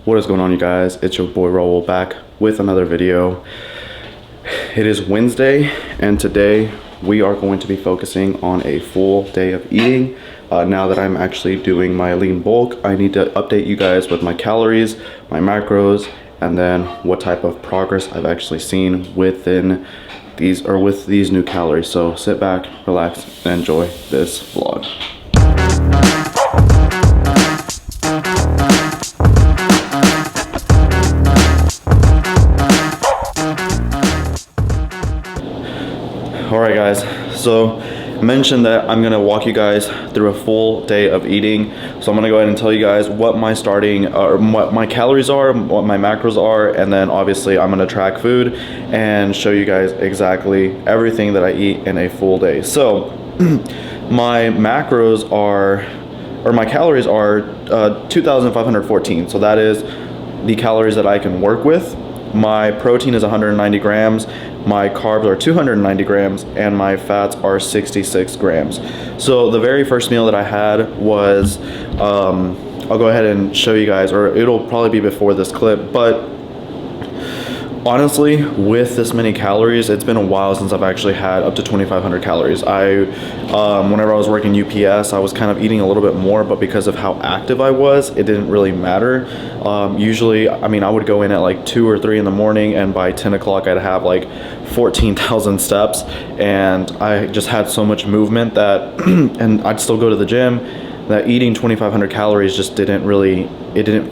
What is going on, you guys? It's your boy Raul back with another video. It is Wednesday, and today we are going to be focusing on a full day of eating. Now that I'm actually doing my lean bulk, I need to update you guys with my calories, my macros, and then what type of progress I've actually seen within these with these new calories. So sit back, relax, and enjoy this vlog. All right, guys, so I mentioned that I'm gonna walk you guys through a full day of eating. So I'm gonna go ahead and tell you guys what my what my calories are, what my macros are, and then obviously I'm gonna track food and show you guys exactly everything that I eat in a full day. So my macros are, or my calories are 2,514. So that is the calories that I can work with. My protein is 190 grams, my carbs are 290 grams, and my fats are 66 grams. So the very first meal that I had was, I'll go ahead and show you guys, or it'll probably be before this clip, but honestly, with this many calories, it's been a while since I've actually had up to 2,500 calories. Whenever I was working UPS, I was kind of eating a little bit more, but because of how active I was, it didn't really matter. Usually, I mean, I would go in at like 2 or 3 in the morning, and by 10 o'clock, I'd have like 14,000 steps, and I just had so much movement that, and I'd still go to the gym, that eating 2,500 calories just didn't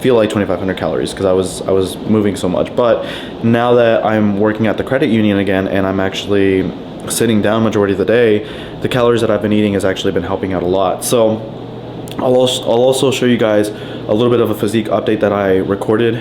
feel like 2,500 calories because I was moving so much. But now that I'm working at the credit union again and I'm actually sitting down majority of the day, the calories that I've been eating has actually been helping out a lot. So I'll also show you guys a little bit of a physique update that I recorded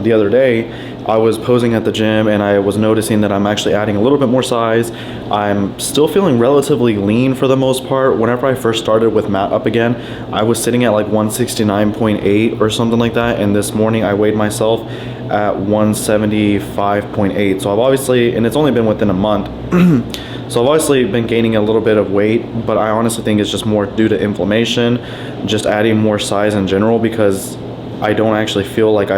the other day. I was posing at the gym and I was noticing that I'm actually adding a little bit more size. I'm still feeling relatively lean for the most part. Whenever I first started with mat up again, I was sitting at like 169.8 or something like that, and this morning I weighed myself at 175.8. So I've obviously, and it's only been within a month, so I've obviously been gaining a little bit of weight, but I honestly think it's just more due to inflammation, just adding more size in general, because I don't actually feel like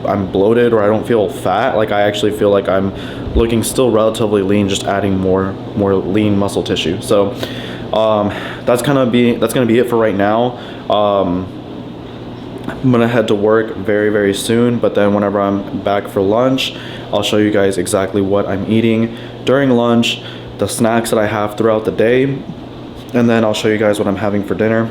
I'm bloated, or I don't feel fat. Like, I actually feel like I'm looking still relatively lean, just adding more lean muscle tissue. So that's gonna be it for right now. I'm gonna head to work very soon, but then whenever I'm back for lunch, I'll show you guys exactly what I'm eating during lunch, the snacks that I have throughout the day, and then I'll show you guys what I'm having for dinner.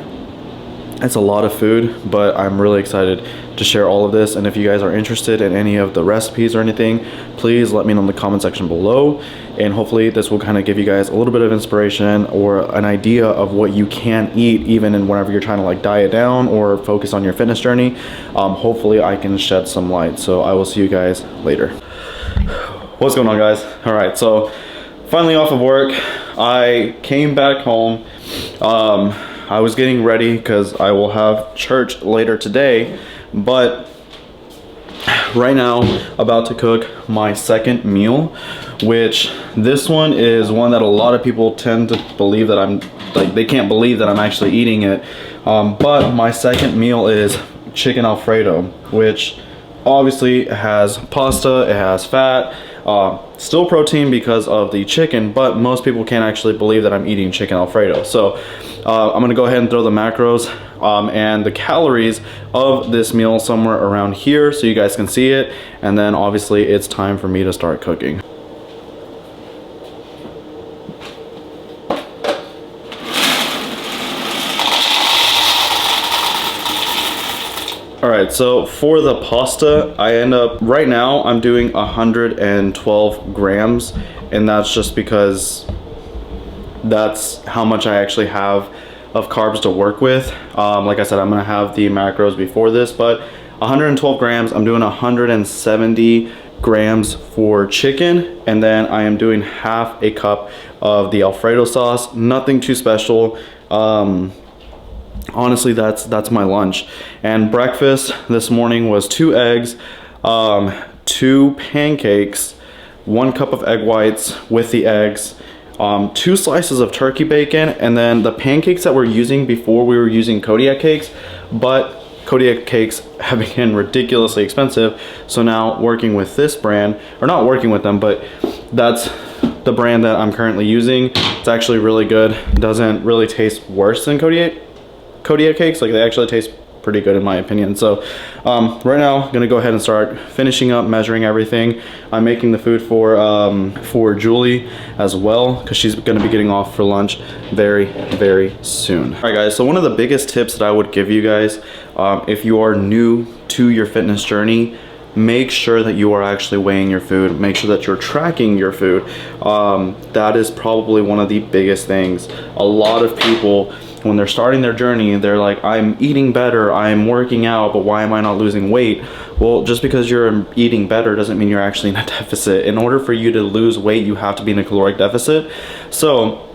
It's a lot of food, but I'm really excited to share all of this. And if you guys are interested in any of the recipes or anything, please let me know in the comment section below, and hopefully this will kind of give you guys a little bit of inspiration or an idea of what you can eat, even in whenever you're trying to like diet down or focus on your fitness journey. Hopefully I can shed some light. So I will see you guys later. What's going on, guys? All right, so finally off of work, I came back home. I was getting ready because I will have church later today, but right now about to cook my second meal, which this one is one that a lot of people tend to believe that I'm like, they can't believe that I'm actually eating it. But my second meal is chicken Alfredo, which obviously has pasta, it has fat, still protein because of the chicken, but most people can't actually believe that I'm eating chicken Alfredo. So I'm gonna go ahead and throw the macros and the calories of this meal somewhere around here so you guys can see it, and then obviously it's time for me to start cooking. All right, so for the pasta, I end up, right now I'm doing 112 grams, and that's just because that's how much I actually have of carbs to work with. Like I said, I'm gonna have the macros before this, but 112 grams, I'm doing 170 grams for chicken, and then I am doing half a cup of the Alfredo sauce. Nothing too special. Honestly, that's my lunch. And breakfast this morning was 2 eggs, 2 pancakes, 1 cup of egg whites with the eggs, 2 slices of turkey bacon, and then the pancakes that we're using before, we were using Kodiak cakes, but Kodiak cakes have become ridiculously expensive. So now working with this brand, or not working with them, but that's the brand that I'm currently using. It's actually really good. It doesn't really taste worse than Kodiak cakes. Like, they actually taste pretty good in my opinion. So right now I'm gonna go ahead and start finishing up measuring everything. I'm making the food for Julie as well, because she's gonna be getting off for lunch very soon. All right guys, so one of the biggest tips that I would give you guys, if you are new to your fitness journey, make sure that you are actually weighing your food. Make sure that you're tracking your food. That is probably one of the biggest things. A lot of people, when they're starting their journey, they're like, I'm eating better, I'm working out, but why am I not losing weight? Well, just because you're eating better doesn't mean you're actually in a deficit. In order for you to lose weight, you have to be in a caloric deficit. So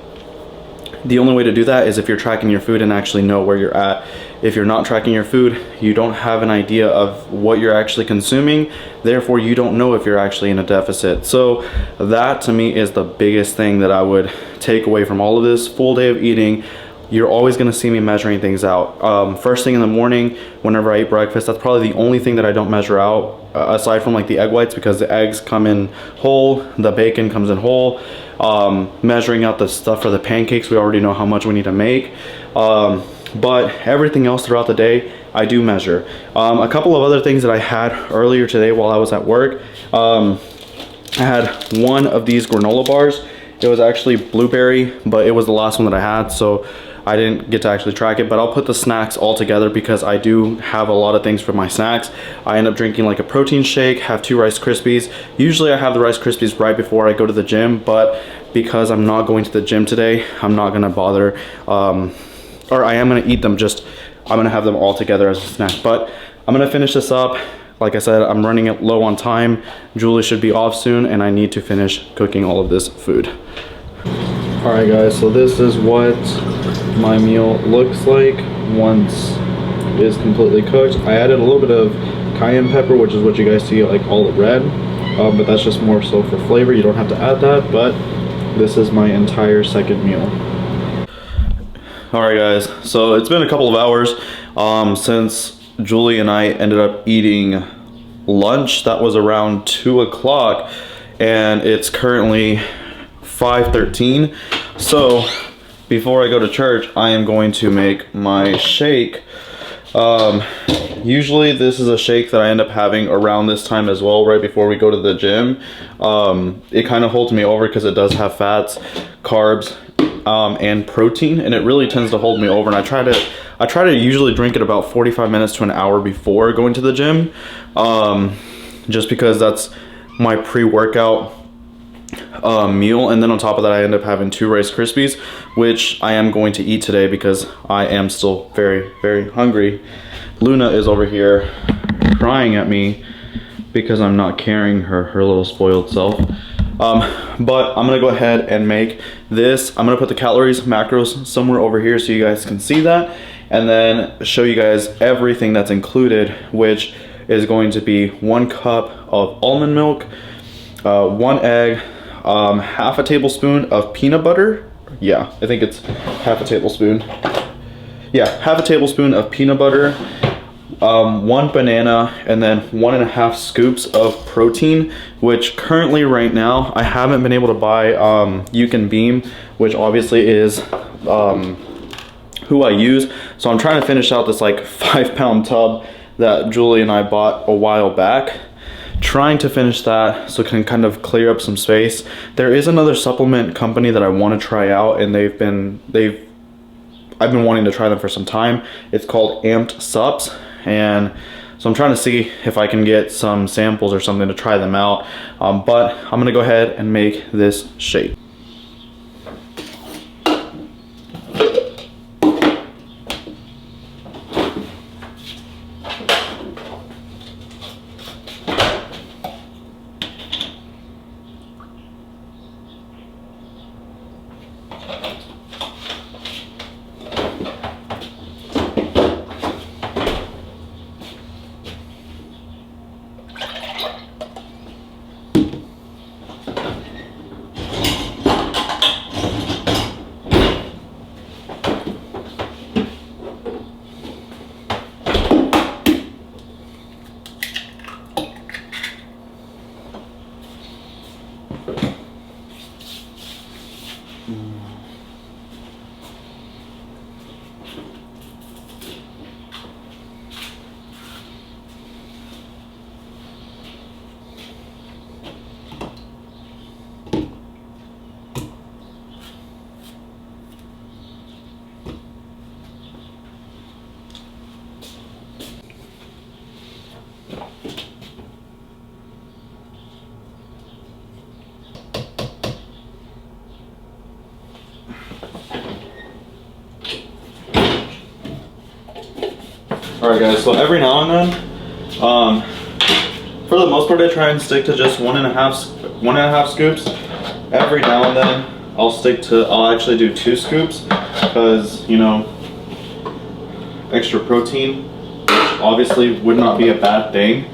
the only way to do that is if you're tracking your food and actually know where you're at. If you're not tracking your food, you don't have an idea of what you're actually consuming. Therefore, you don't know if you're actually in a deficit. So that to me is the biggest thing that I would take away from all of this full day of eating. You're always gonna see me measuring things out. First thing in the morning, whenever I eat breakfast, that's probably the only thing that I don't measure out, aside from like the egg whites, because the eggs come in whole, the bacon comes in whole. Measuring out the stuff for the pancakes, we already know how much we need to make. But everything else throughout the day, I do measure. A couple of other things that I had earlier today while I was at work, I had one of these granola bars. It was actually blueberry, but it was the last one that I had, so I didn't get to actually track it. But I'll put the snacks all together because I do have a lot of things for my snacks. I end up drinking like a protein shake, have 2 Rice Krispies. Usually I have the Rice Krispies right before I go to the gym, but because I'm not going to the gym today, I'm not gonna bother, or I am gonna eat them, just I'm gonna have them all together as a snack. But I'm gonna finish this up. Like I said, I'm running it low on time. Julie should be off soon, and I need to finish cooking all of this food. All right guys, so this is what my meal looks like once it is completely cooked. I added a little bit of cayenne pepper, which is what you guys see, like all the red, but that's just more so for flavor. You don't have to add that, but this is my entire second meal. All right guys, so it's been a couple of hours since Julie and I ended up eating lunch. That was around 2 o'clock, and it's currently 5:13. So before I go to church, I am going to make my shake. Usually this is a shake that I end up having around this time as well, right before we go to the gym. It kind of holds me over because it does have fats, carbs, and protein, and it really tends to hold me over. And I try to usually drink it about 45 minutes to an hour before going to the gym, just because that's my pre-workout meal. And then on top of that, I end up having 2 Rice Krispies, which I am going to eat today because I am still very hungry. Luna is over here crying at me because I'm not carrying her little spoiled self. But I'm gonna go ahead and make this. I'm gonna put the calories, macros somewhere over here so you guys can see that, and then show you guys everything that's included, which is going to be 1 cup of almond milk, 1 egg, half a tablespoon of peanut butter. Yeah, I think it's half a tablespoon. Yeah, half a tablespoon of peanut butter, 1 banana, and then 1.5 scoops of protein, which currently right now I haven't been able to buy You Can Beam, which obviously is who I use. So I'm trying to finish out this like 5-pound tub that Julie and I bought a while back. Trying to finish that so it can kind of clear up some space. There is another supplement company that I want to try out, and I've been wanting to try them for some time. It's called Amped Sups, and so I'm trying to see if I can get some samples or something to try them out. But I'm gonna go ahead and make this shake. Alright guys, so every now and then, for the most part I try and stick to just one and a half scoops. Every now and then I'll actually do 2 scoops because, you know, extra protein, which obviously would not be a bad thing.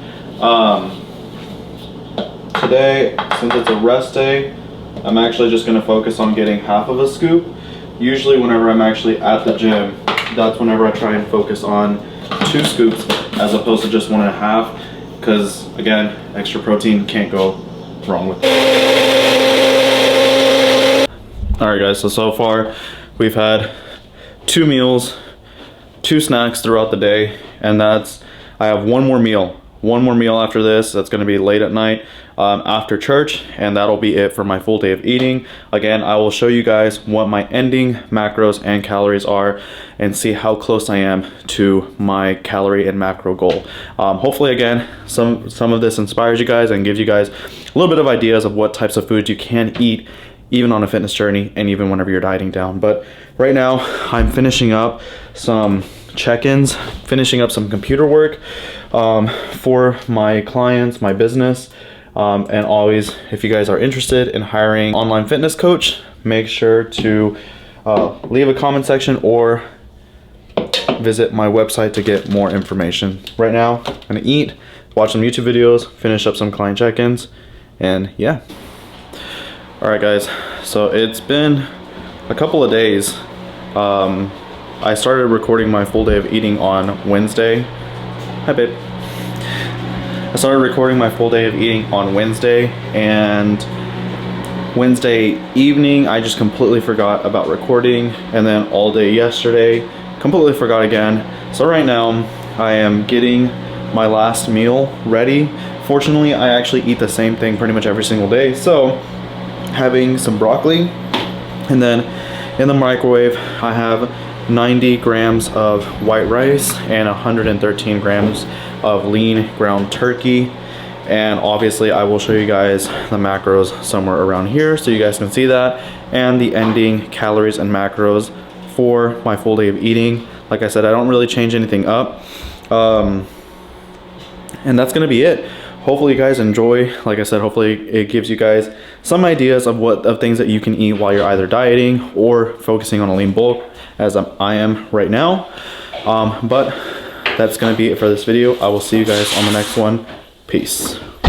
Today, since it's a rest day, I'm actually just going to focus on getting half of a scoop. Usually whenever I'm actually at the gym, that's whenever I try and focus on 2 scoops as opposed to just 1.5, because again, extra protein can't go wrong with it. Alright guys, so far we've had 2 meals, 2 snacks throughout the day, and I have one more meal after this. That's going to be late at night after church, and that'll be it for my full day of eating. Again, I will show you guys what my ending macros and calories are and see how close I am to my calorie and macro goal. Hopefully again, some of this inspires you guys and gives you guys a little bit of ideas of what types of foods you can eat even on a fitness journey and even whenever you're dieting down. But right now I'm finishing up some check-ins, finishing up some computer work for my clients, my business, and always, if you guys are interested in hiring an online fitness coach, make sure to leave a comment section or visit my website to get more information. Right now I'm gonna eat, watch some YouTube videos, finish up some client check-ins, and yeah. Alright guys, so it's been a couple of days. I started recording my full day of eating on Wednesday. Hi babe. I started recording my full day of eating on Wednesday, and Wednesday evening I just completely forgot about recording, and then all day yesterday completely forgot again. So right now I am getting my last meal ready. Fortunately, I actually eat the same thing pretty much every single day, so having some broccoli, and then in the microwave I have 90 grams of white rice and 113 grams of lean ground turkey. And obviously I will show you guys the macros somewhere around here so you guys can see that, and the ending calories and macros for my full day of eating. Like I said, I don't really change anything up, and that's gonna be it. Hopefully you guys enjoy. Like I said, hopefully it gives you guys some ideas of things that you can eat while you're either dieting or focusing on a lean bulk, as I am right now. But that's gonna be it for this video. I will see you guys on the next one. Peace.